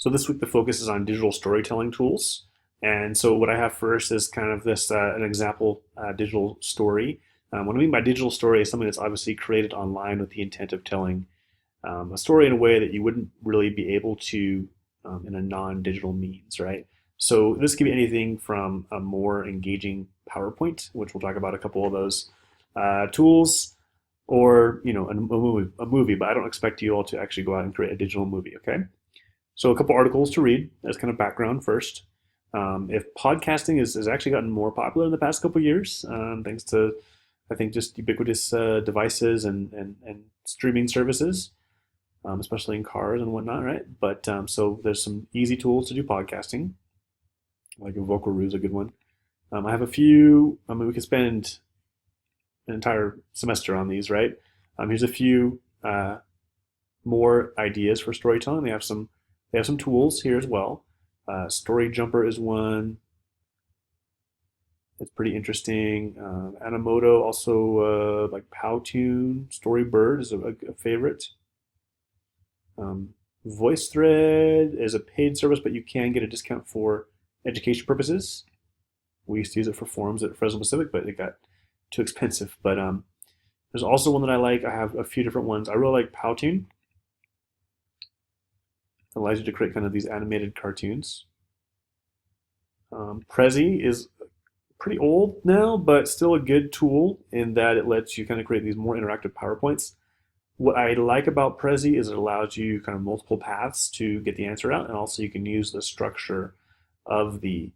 So this week the focus is on digital storytelling tools. And so what I have first is kind of this an example digital story. What I mean by digital story is something that's obviously created online with the intent of telling a story in a way that you wouldn't really be able to in a non-digital means, right? So this could be anything from a more engaging PowerPoint, which we'll talk about a couple of those tools, or a movie. But I don't expect you all to actually go out and create a digital movie, okay? So a couple articles to read as kind of background first. If podcasting has actually gotten more popular in the past couple of years, thanks to, I think, just ubiquitous devices and streaming services, especially in cars and whatnot, right? But so there's some easy tools to do podcasting, like a Vocal is a good one. I have a few. I mean, we could spend an entire semester on these, right? Here's a few more ideas for storytelling. They have some tools here as well. Story Jumper is one. It's pretty interesting. Animoto also, like Powtoon. Storybird is a favorite. VoiceThread is a paid service, but you can get a discount for education purposes. We used to use it for forums at Fresno Pacific, but it got too expensive. But there's also one that I like. I have a few different ones. I really like Powtoon. It allows you to create kind of these animated cartoons. Prezi is pretty old now, but still a good tool in that it lets you kind of create these more interactive PowerPoints. What I like about Prezi is it allows you kind of multiple paths to get the answer out, and also you can use the structure of the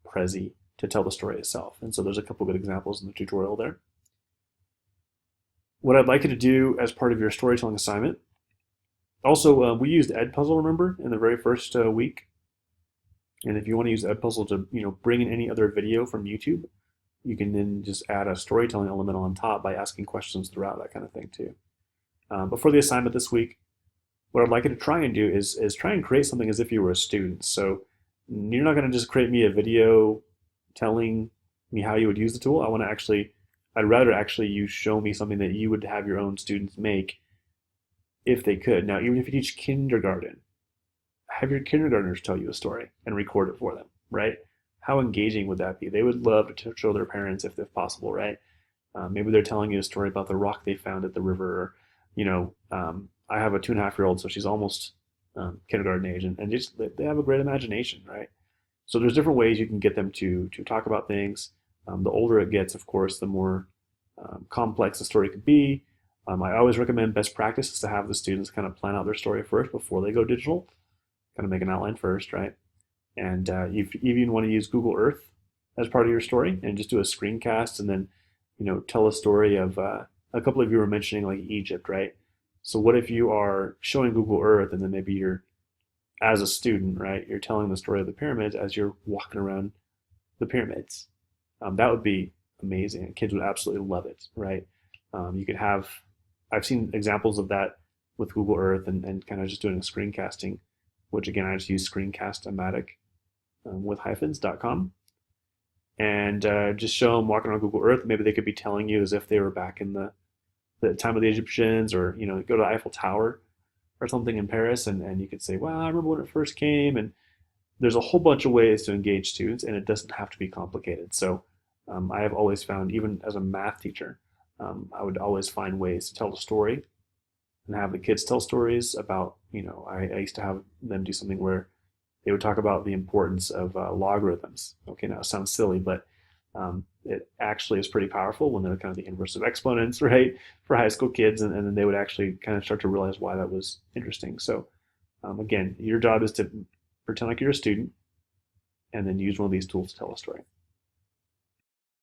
Prezi to tell the story itself. And so there's a couple good examples in the tutorial there. What I'd like you to do as part of your storytelling assignment, also we used Edpuzzle, remember, in the very first week. And if you want to use Edpuzzle to bring in any other video from YouTube, you can then just add a storytelling element on top by asking questions throughout, that kind of thing too. But for the assignment this week, what I'd like you to try and do is try and create something as if you were a student. So you're not going to just create me a video telling me how you would use the tool. I'd rather actually you show me something that you would have your own students make if they could. Now, even if you teach kindergarten, have your kindergartners tell you a story and record it for them, right? How engaging would that be? They would love to show their parents if possible, right? Maybe they're telling you a story about the rock they found at the river. I have a 2.5-year-old, so she's almost kindergarten age, and just they have a great imagination, right? So there's different ways you can get them to talk about things. The older it gets, of course, the more complex the story could be. I always recommend best practice is to have the students kind of plan out their story first before they go digital, kind of make an outline first, right? And if you even want to use Google Earth as part of your story and just do a screencast and then, tell a story of, a couple of you were mentioning like Egypt, right? So what if you are showing Google Earth and then maybe you're, as a student, right, you're telling the story of the pyramids as you're walking around the pyramids. That would be amazing. Kids would absolutely love it, right? You could have, I've seen examples of that with Google Earth and kind of just doing a screencasting, which again, I just use Screencast-O-Matic with hyphens.com. And just show them walking around Google Earth. Maybe they could be telling you as if they were back in the time of the Egyptians, or go to the Eiffel Tower or something in Paris, and you could say, well, I remember when it first came. And there's a whole bunch of ways to engage students, and it doesn't have to be complicated. So I have always found, even as a math teacher, I would always find ways to tell the story and have the kids tell stories about, I used to have them do something where they would talk about the importance of logarithms. Okay, now it sounds silly, but it actually is pretty powerful when they're kind of the inverse of exponents, right, for high school kids, and then they would actually kind of start to realize why that was interesting. So again, your job is to pretend like you're a student and then use one of these tools to tell a story.